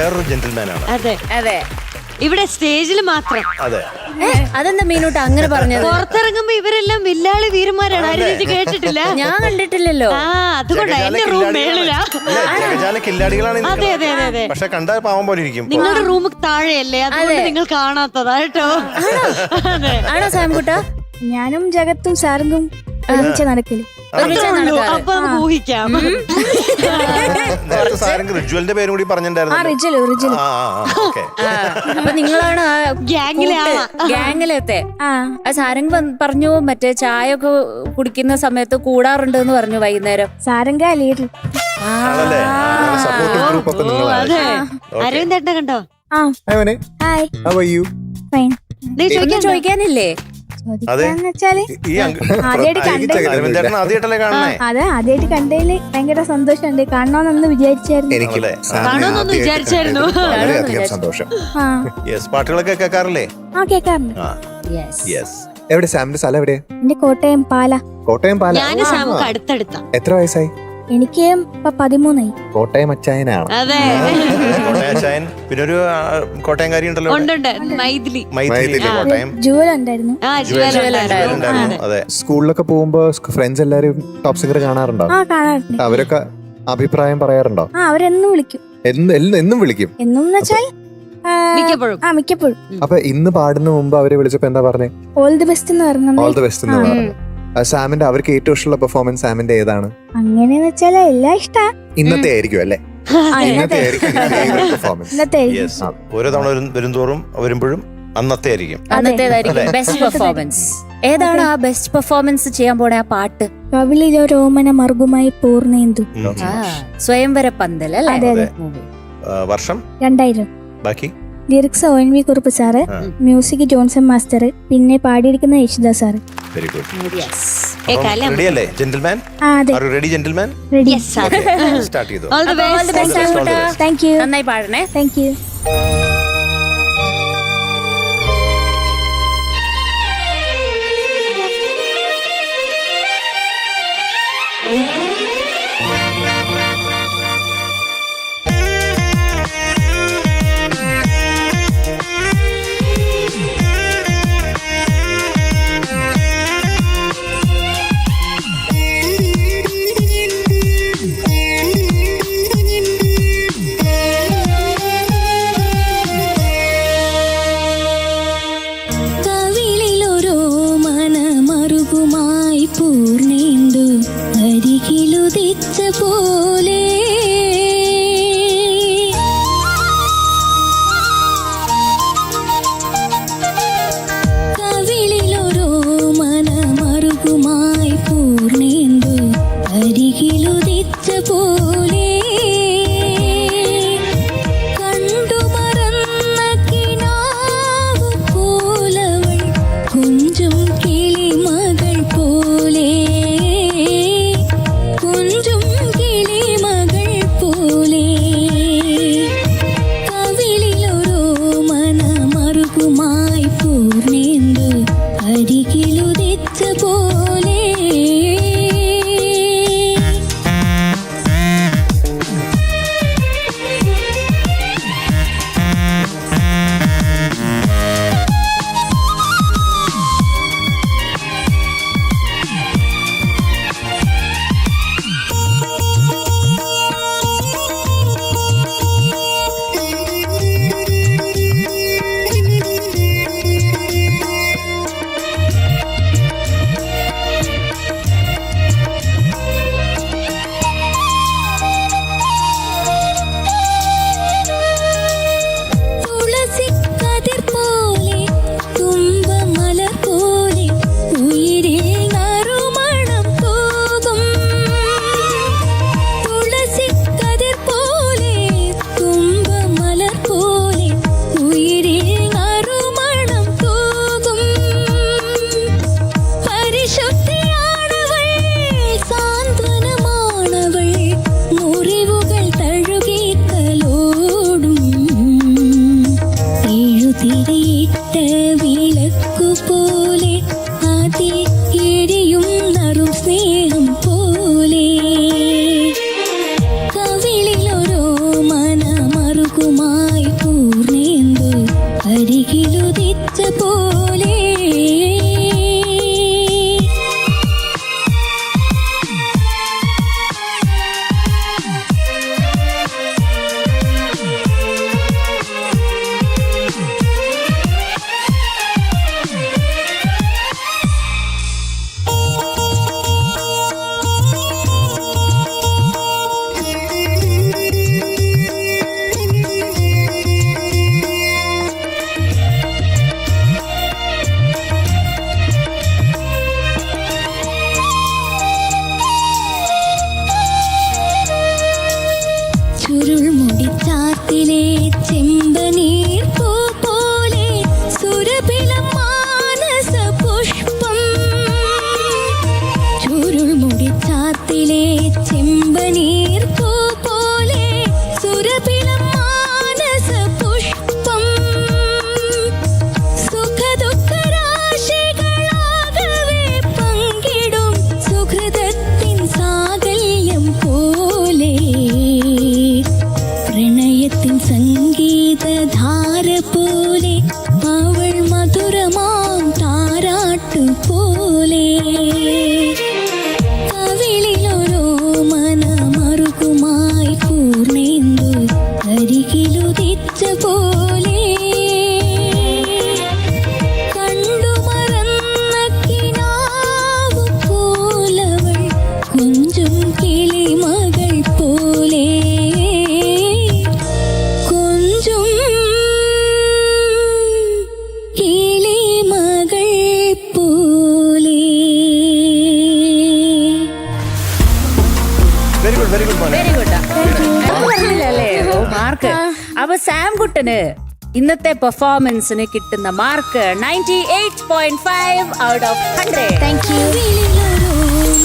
വേറൊരു ജെന്റിൽമാൻ ആണ്. അതെ അതെ. ഇവിടെ സ്റ്റേജിൽ മാത്രം. അതെ. അതെന്താ മീനൂട്ട് അങ്ങനെ പറഞ്ഞത്? പുറത്തിറങ്ങുമ്പോ ഇവരെല്ലാം വില്ലാളി വീരന്മാരാണ്. ആരും ചേച്ചി കേട്ടിട്ടില്ല? ഞാൻ കണ്ടിട്ടില്ലല്ലോ. അതുകൊണ്ടാ എന്റെ റൂം മേളിലാ. കില്ലാടികളാണ്. അതെ അതെ അതെ അതെ. പക്ഷെ കണ്ടാൽ പാവം പോലെ ഇരിക്കും. നിങ്ങളുടെ റൂം താഴെയല്ലേ, അതുകൊണ്ട് നിങ്ങൾ കാണാത്തതാ കേട്ടോ. ആണോ സാംകുട്ട? ഞാനും ജഗത്തും സാറിനും ഒരുമിച്ച് നടക്കല്. അപ്പൊ നമുക്ക് ഊഹിക്കാം. റിജ്വലിന്റെ പേരും കൂടി പറഞ്ഞിട്ടുണ്ടായിരുന്നു. അപ്പൊ നിങ്ങളാണ് ഗ്യാങ്ങിലത്തെ. സാരംഗ് പറഞ്ഞു മറ്റേ ചായ ഒക്കെ കുടിക്കുന്ന സമയത്ത് കൂടാറുണ്ട് എന്ന് പറഞ്ഞു വൈകുന്നേരം. സാരംഗ ലീഡർ. അരവിന്ദ് ഏട്ടനെ കണ്ടോ? ഹായ്. ഫൈൻ. ചോദിക്കാനില്ലേ? ആദ്യമായിട്ട് കണ്ടതില് ഭയങ്കര സന്തോഷമുണ്ട്. കാണണമെന്ന് വിചാരിച്ചായിരുന്നു. സന്തോഷം. പാട്ടുകളൊക്കെ കേൾക്കാറില്ലേ? കേൾക്കാറുണ്ട്. എവിടെ സാമിന്റെ സ്ഥലം എവിടെയാ? എന്റെ കോട്ടയം പാല. കോട്ടയം പാല. അടുത്തടുത്ത. എത്ര വയസ്സായി? എനിക്ക് ഇപ്പൊ 13 കോട്ടയം അച്ചായനാണ്. അതെ. കോട്ടയം. പിന്നെ ഒരു കോട്ടയംകാരി ഉണ്ടല്ലോ, മൈഥിലി. കോട്ടയം ജുവൽ ഉണ്ടായിരുന്നു. അതെ. സ്കൂളിലൊക്കെ പോകുമ്പോ ഫ്രണ്ട്സ് എല്ലാരും ടോപ്പ് സിംഗർ കാണാറുണ്ടോ? കാണാറുണ്ട്. അവരൊക്കെ അഭിപ്രായം പറയാറുണ്ടോ? അവരെന്നും വിളിക്കും. എന്നും വിളിക്കും. എന്നും വെച്ചാൽ മിക്കപ്പോഴും. അപ്പൊ ഇന്ന് പാടുന്ന മുമ്പ് അവരെ വിളിച്ചപ്പോ എന്താ പറഞ്ഞേ? ഓൾ ദി ബെസ്റ്റ് എന്ന് പറഞ്ഞു. ഓൾ ദി ബെസ്റ്റ് എന്ന് പറഞ്ഞു. സാമിന്റെ അവർക്ക് ഏറ്റവും ഇഷ്ടമുള്ള പെർഫോമൻസ് സാമിന്റെ ഏതാണ്? അങ്ങനെയെന്ന് വെച്ചാൽ എല്ലാം ഇഷ്ടാ. ഇന്നത്തെ ആയിരിക്കും അല്ലേ? ഇന്നത്തെ പെർഫോമൻസ്. ഓരോ തവണ വരുംതോറും വരുമ്പോഴും അന്നത്തേതായിരിക്കും ബെസ്റ്റ് പെർഫോമൻസ്. ഏതാണ് ആ ബെസ്റ്റ് പെർഫോമൻസ് ചെയ്യാൻ പോണ ആ പാട്ട്? കവിളിലോരോമന മർഗുമായി പൂർണ്ണേന്ദു. സ്വയംവര പന്തൽ അല്ലേ? അതെ അതെ. വർഷം 2000. ബാക്കി lyrics ONV Kurup sir, music Johnson master, പിന്നെ പാടിയിരിക്കുന്ന Yesudas sir. Very good. Ready അല്ലേ ജെന്റിൽമാൻ? അതെ. Are you ready gentleman? Ready. Start ചെയ്തു. Thank you. നന്നായി പാടണേ. Thank you. പൂർണ്ണേന്ദു അരികിലുദിച്ച പോലെ കവിളിലൊരോ മനമറുകുമായി പൂർണ്ണേന്ദു അരികിലുദിച്ച പോലെ കണ്ടു മറന്ന കിനാവു പോലവൾ കുഞ്ചും കിളിമകൾ പോലെ കുഞ്ചും കിളിമകൾ ചെമ്പനീർ പൂ പോലെ സുരഭിലം മാനസ പുഷ്പം സുഖദുഃഖരാശികളാകവേ പങ്കിടും സുഹൃതത്തിൻ സാകല്യം പോലെ പ്രണയത്തിൻ സംഗീതധാര പോലെ അവൾ മധുരമാം താരാട്ടു പോലെ കവിളിലൊരോ മനമറുകുമായി പൂർണ്ണേന്ദു അരികിലുദിച്ച പോലെ കണ്ടു മറന്ന കിനാവു പോലവൾ കുഞ്ചും കിളിമകൾ പോലെ കുഞ്ചും കിളിമകൾ പോലെ. വെരി ഗുഡ് വെരി ഗുഡ് മോനെ. വെരി ഗുഡ് പറഞ്ഞില്ലല്ലേ ഓ മാർക്ക്. അപ്പൊ സാം കുട്ടന് ഇന്നത്തെ പെർഫോമൻസിന് കിട്ടുന്ന mark 98.5 out of 100. Thank you. കവിളിലൊരോ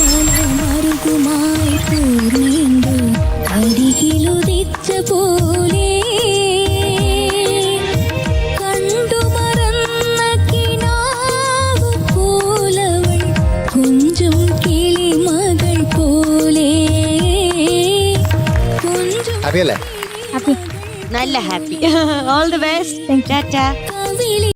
മനമറുകുമായി പൂർണ്ണേന്ദു അരികിലുദിച്ച പോലെ കണ്ടു മറന്ന കിനാവു പോലവൾ കുഞ്ചും കിളിമകൾ പോലെ കുഞ്ചും ഹാപ്പി അല്ലേ? ഹാപ്പി. നല്ല happy. All the best. Tata. കവിളി